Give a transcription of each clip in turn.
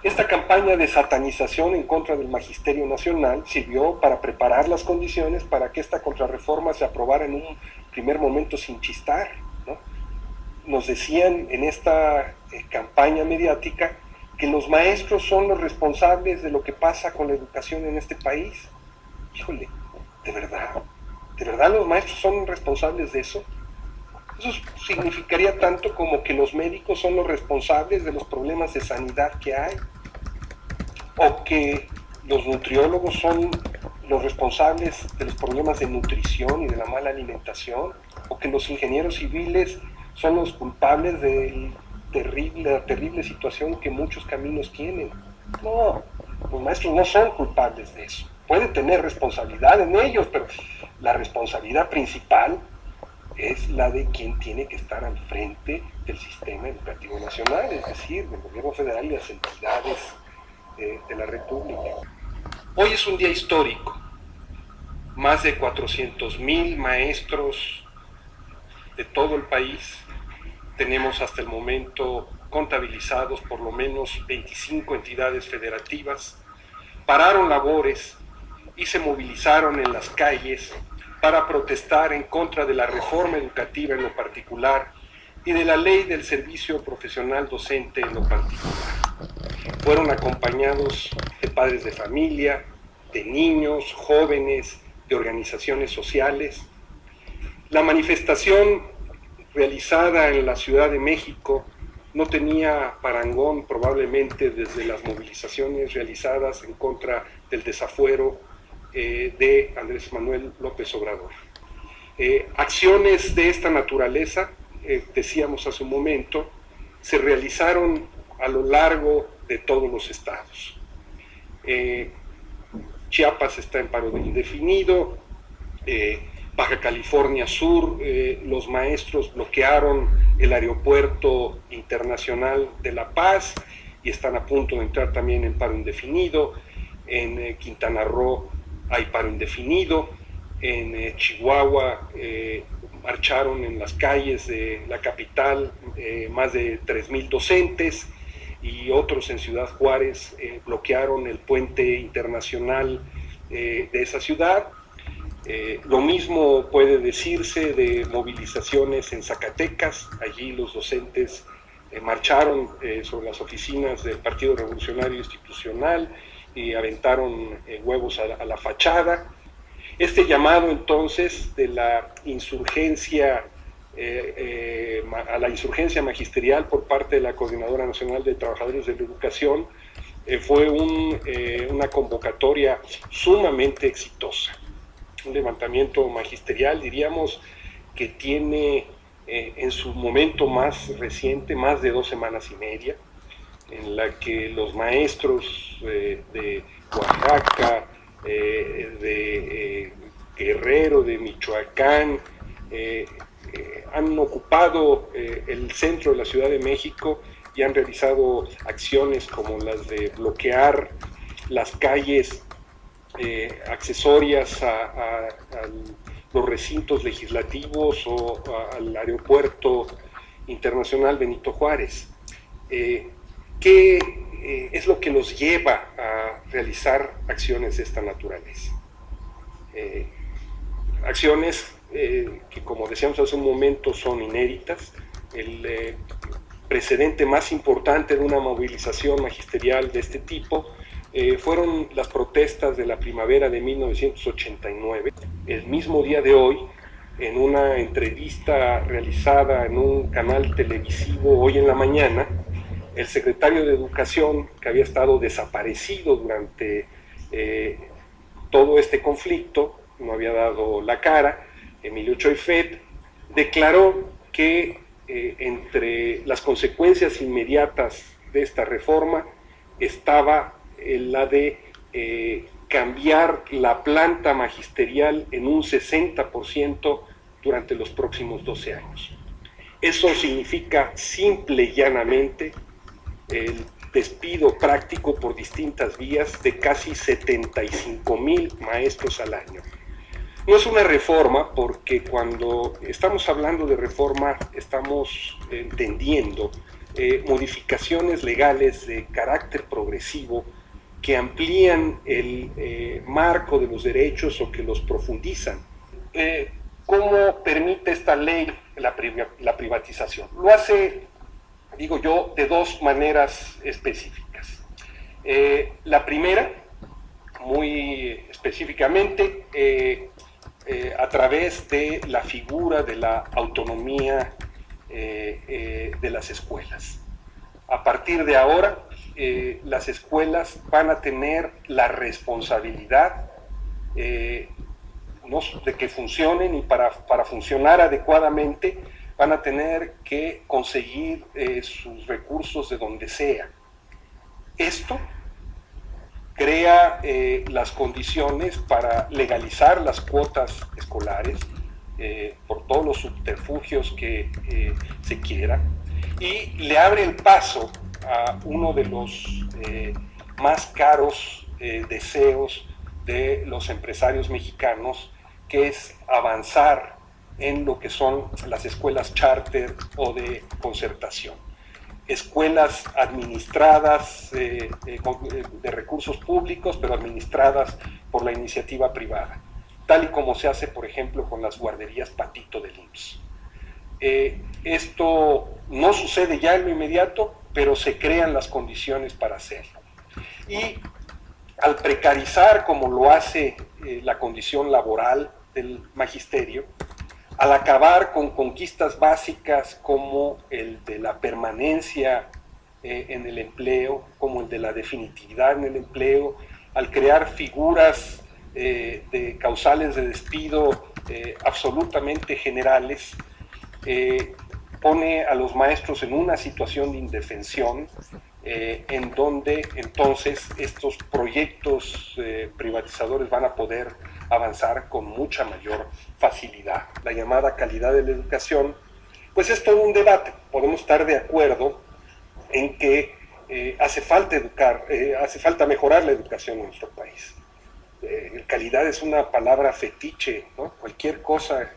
Esta campaña de satanización en contra del Magisterio Nacional sirvió para preparar las condiciones para que esta contrarreforma se aprobara en un primer momento sin chistar, ¿no? Nos decían en esta campaña mediática que los maestros son los responsables de lo que pasa con la educación en este país. Híjole, ¿de verdad los maestros son responsables de eso? Eso significaría tanto como que los médicos son los responsables de los problemas de sanidad que hay, o que los nutriólogos son los responsables de los problemas de nutrición y de la mala alimentación, o que los ingenieros civiles son los culpables de la terrible situación que muchos caminos tienen. No, los maestros no son culpables de eso. Pueden tener responsabilidad en ellos, pero la responsabilidad principal es la de quien tiene que estar al frente del sistema educativo nacional, es decir, del gobierno federal y las entidades de la República. Hoy es un día histórico. Más de 400,000 maestros de todo el país. Tenemos hasta el momento contabilizados por lo menos 25 entidades federativas. Pararon labores y se movilizaron en las calles para protestar en contra de la reforma educativa en lo particular y de la ley del servicio profesional docente en lo particular. Fueron acompañados de padres de familia, de niños, jóvenes, de organizaciones sociales. La manifestación realizada en la Ciudad de México no tenía parangón probablemente desde las movilizaciones realizadas en contra del desafuero de Andrés Manuel López Obrador. Acciones de esta naturaleza, decíamos hace un momento, se realizaron a lo largo de todos los estados. Chiapas está en paro indefinido, Baja California Sur, los maestros bloquearon el aeropuerto internacional de La Paz y están a punto de entrar también en paro indefinido. En Quintana Roo hay paro indefinido. En Chihuahua marcharon en las calles de la capital más de 3,000 docentes, y otros en Ciudad Juárez bloquearon el puente internacional de esa ciudad. Lo mismo puede decirse de movilizaciones en Zacatecas. Allí los docentes marcharon sobre las oficinas del Partido Revolucionario Institucional y aventaron huevos a la fachada. Este llamado entonces de la insurgencia a la insurgencia magisterial por parte de la Coordinadora Nacional de Trabajadores de la Educación fue una convocatoria sumamente exitosa. Un levantamiento magisterial, diríamos, que tiene en su momento más reciente más de 2 semanas y media, en la que los maestros de Oaxaca, de Guerrero, de Michoacán, han ocupado el centro de la Ciudad de México y han realizado acciones como las de bloquear las calles accesorias a los recintos legislativos o al aeropuerto internacional Benito Juárez. ¿Qué es lo que los lleva a realizar acciones de esta naturaleza? Acciones que, como decíamos hace un momento, son inéditas. El precedente más importante de una movilización magisterial de este tipo fueron las protestas de la primavera de 1989. El mismo día de hoy, en una entrevista realizada en un canal televisivo hoy en la mañana, el secretario de Educación, que había estado desaparecido durante todo este conflicto, no había dado la cara, Emilio Choyfet, declaró que entre las consecuencias inmediatas de esta reforma estaba la de cambiar la planta magisterial en un 60% durante los próximos 12 años. Eso significa simple y llanamente el despido práctico por distintas vías de casi 75,000 maestros al año. No es una reforma, porque cuando estamos hablando de reforma estamos entendiendo modificaciones legales de carácter progresivo que amplían el marco de los derechos o que los profundizan. ¿Cómo permite esta ley la privatización? Lo hace, digo yo, de dos maneras específicas. La primera, muy específicamente, a través de la figura de la autonomía de las escuelas. A partir de ahora, las escuelas van a tener la responsabilidad ¿no? de que funcionen, y para funcionar adecuadamente van a tener que conseguir sus recursos de donde sea. Esto crea las condiciones para legalizar las cuotas escolares por todos los subterfugios que se quiera, y le abre el paso a uno de los más caros deseos de los empresarios mexicanos, que es avanzar en lo que son las escuelas charter o de concertación. Escuelas administradas de recursos públicos, pero administradas por la iniciativa privada, tal y como se hace, por ejemplo, con las guarderías Patito del IMSS. Esto no sucede ya en lo inmediato, pero se crean las condiciones para hacerlo. Y al precarizar, como lo hace la condición laboral del magisterio, al acabar con conquistas básicas como el de la permanencia en el empleo, como el de la definitividad en el empleo, al crear figuras de causales de despido absolutamente generales, pone a los maestros en una situación de indefensión, en donde entonces estos proyectos privatizadores van a poder avanzar con mucha mayor facilidad. La llamada calidad de la educación, pues es todo un debate. Podemos estar de acuerdo en que hace falta mejorar la educación en nuestro país. Calidad es una palabra fetiche, ¿no? Cualquier cosa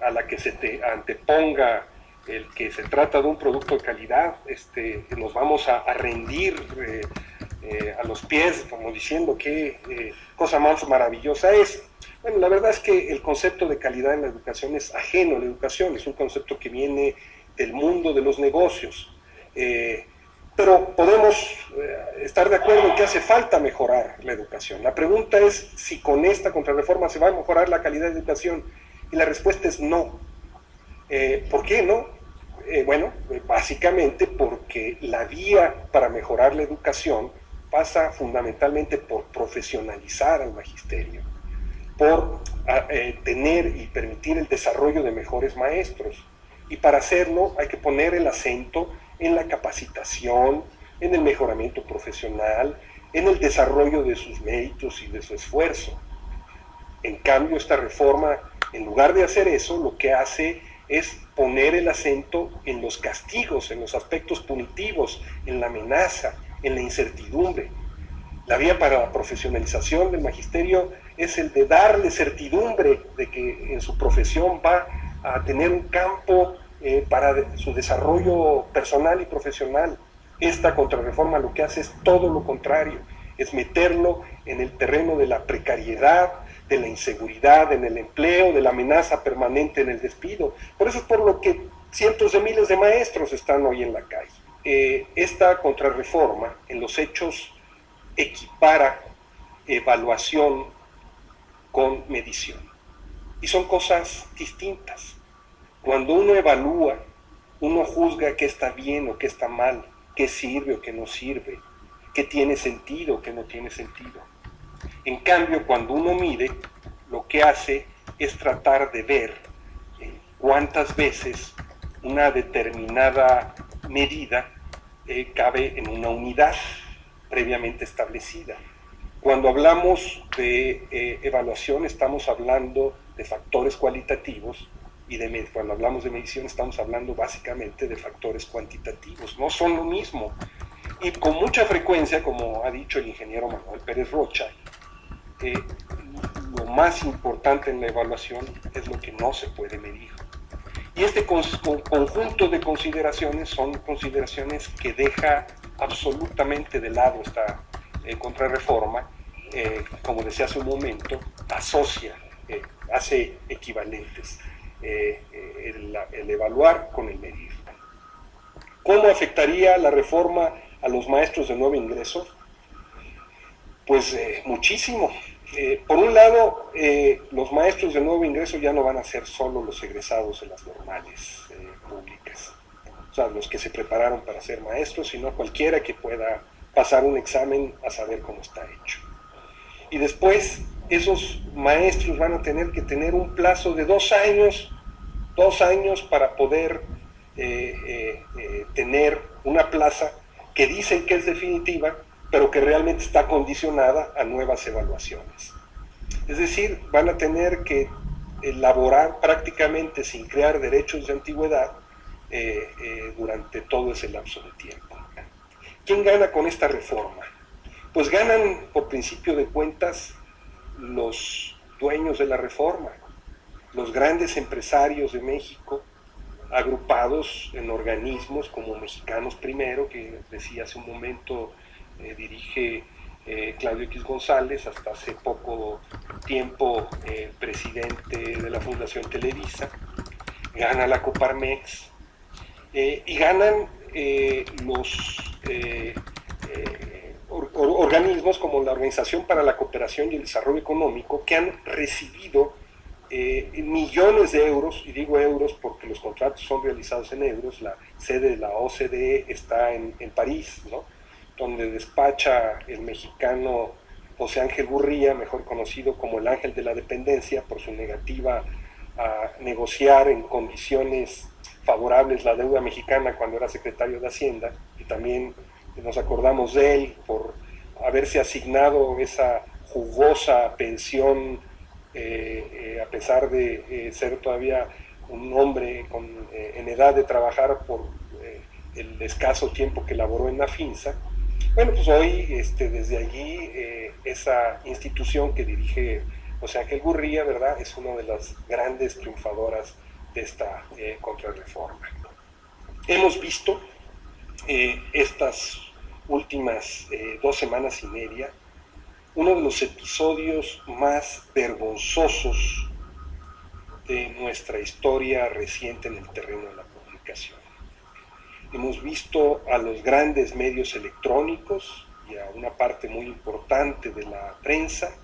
a la que se te anteponga el que se trata de un producto de calidad, nos vamos a rendir a los pies, como diciendo qué cosa más maravillosa es. Bueno, la verdad es que el concepto de calidad en la educación es ajeno a la educación, es un concepto que viene del mundo de los negocios. Pero podemos estar de acuerdo en que hace falta mejorar la educación. La pregunta es si con esta contrarreforma se va a mejorar la calidad de educación, y la respuesta es no. ¿Por qué no? Bueno, básicamente porque la vía para mejorar la educación pasa fundamentalmente por profesionalizar al magisterio, por tener y permitir el desarrollo de mejores maestros. Y para hacerlo hay que poner el acento en la capacitación, en el mejoramiento profesional, en el desarrollo de sus méritos y de su esfuerzo. En cambio, esta reforma, en lugar de hacer eso, lo que hace es poner el acento en los castigos, en los aspectos punitivos, en la amenaza, en la incertidumbre. La vía para la profesionalización del magisterio es el de darle certidumbre de que en su profesión va a tener un campo para su desarrollo personal y profesional. Esta contrarreforma lo que hace es todo lo contrario, es meterlo en el terreno de la precariedad, de la inseguridad en el empleo, de la amenaza permanente en el despido. Por eso es por lo que cientos de miles de maestros están hoy en la calle. Esta contrarreforma, en los hechos, equipara evaluación con medición. Y son cosas distintas. Cuando uno evalúa, uno juzga qué está bien o qué está mal, qué sirve o qué no sirve, qué tiene sentido o qué no tiene sentido. En cambio, cuando uno mide, lo que hace es tratar de ver cuántas veces una determinada medida cabe en una unidad previamente establecida. Cuando hablamos de evaluación estamos hablando de factores cualitativos, y cuando hablamos de medición estamos hablando básicamente de factores cuantitativos. No son lo mismo. Y con mucha frecuencia, como ha dicho el ingeniero Manuel Pérez Rocha, lo más importante en la evaluación es lo que no se puede medir. Y este conjunto de consideraciones son consideraciones que deja absolutamente de lado esta contrarreforma, como decía hace un momento, asocia, hace equivalentes el evaluar con el medir. ¿Cómo afectaría la reforma a los maestros de nuevo ingreso? Pues muchísimo. Por un lado, los maestros de nuevo ingreso ya no van a ser solo los egresados de las normales públicas, o sea, los que se prepararon para ser maestros, sino cualquiera que pueda pasar un examen a saber cómo está hecho. Y después, esos maestros van a tener que tener un plazo de 2 años para poder tener una plaza que dicen que es definitiva, pero que realmente está condicionada a nuevas evaluaciones. Es decir, van a tener que elaborar prácticamente sin crear derechos de antigüedad durante todo ese lapso de tiempo. ¿Quién gana con esta reforma? Pues ganan, por principio de cuentas, los dueños de la reforma, los grandes empresarios de México, agrupados en organismos como Mexicanos Primero, que decía hace un momento dirige Claudio X González, hasta hace poco tiempo presidente de la Fundación Televisa, gana la Coparmex, y ganan los organismos como la Organización para la Cooperación y el Desarrollo Económico, que han recibido millones de euros, y digo euros porque los contratos son realizados en euros. La sede de la OCDE está en París, ¿no?, donde despacha el mexicano José Ángel Gurría, mejor conocido como el Ángel de la Dependencia, por su negativa a negociar en condiciones favorables la deuda mexicana cuando era secretario de Hacienda, y también nos acordamos de él por haberse asignado esa jugosa pensión, a pesar de ser todavía un hombre en edad de trabajar por el escaso tiempo que laboró en la FINSA. Bueno, pues hoy desde allí esa institución que dirige José Ángel Gurría, ¿verdad?, es una de las grandes triunfadoras de esta contrarreforma. Hemos visto estas últimas 2 semanas y media uno de los episodios más vergonzosos de nuestra historia reciente en el terreno de la comunicación. Hemos visto a los grandes medios electrónicos y a una parte muy importante de la prensa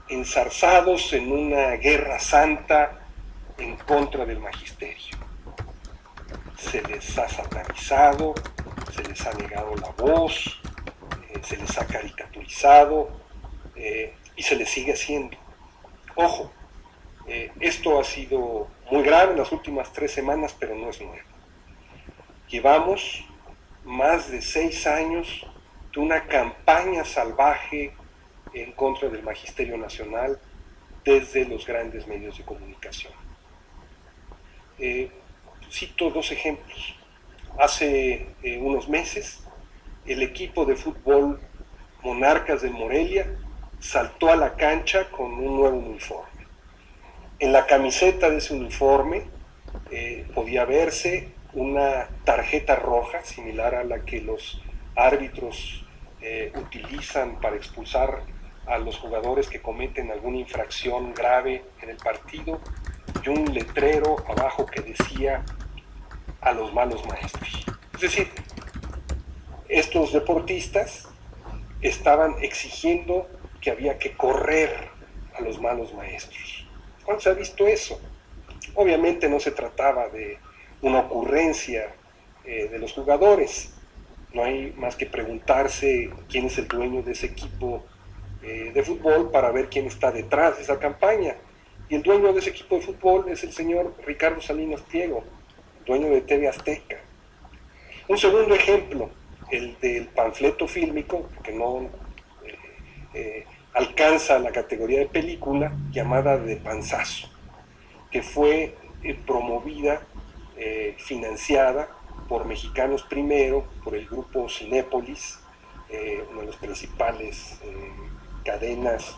enzarzados en una guerra santa en contra del magisterio. Se les ha satanizado, se les ha negado la voz, se les ha caricaturizado y se les sigue haciendo. Ojo, esto ha sido muy grave en las últimas 3 semanas, pero no es nuevo. Llevamos más de 6 años de una campaña salvaje en contra del Magisterio Nacional desde los grandes medios de comunicación. Cito 2 ejemplos. Hace unos meses, el equipo de fútbol Monarcas del Morelia saltó a la cancha con un nuevo uniforme. En la camiseta de ese uniforme podía verse una tarjeta roja similar a la que los árbitros utilizan para expulsar a los jugadores que cometen alguna infracción grave en el partido, y un letrero abajo que decía: a los malos maestros. Es decir, estos deportistas estaban exigiendo que había que correr a los malos maestros. ¿Cuándo se ha visto eso? Obviamente no se trataba de una ocurrencia de los jugadores. No hay más que preguntarse quién es el dueño de ese equipo de fútbol para ver quién está detrás de esa campaña. Y el dueño de ese equipo de fútbol es el señor Ricardo Salinas Pliego, dueño de TV Azteca. Un segundo ejemplo, el del panfleto fílmico, que no alcanza la categoría de película, llamada De Panzazo, que fue promovida, financiada por Mexicanos Primero, por el grupo Cinépolis, una de las principales cadenas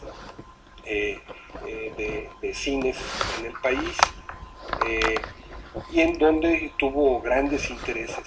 de cines en el país, y en donde tuvo grandes intereses,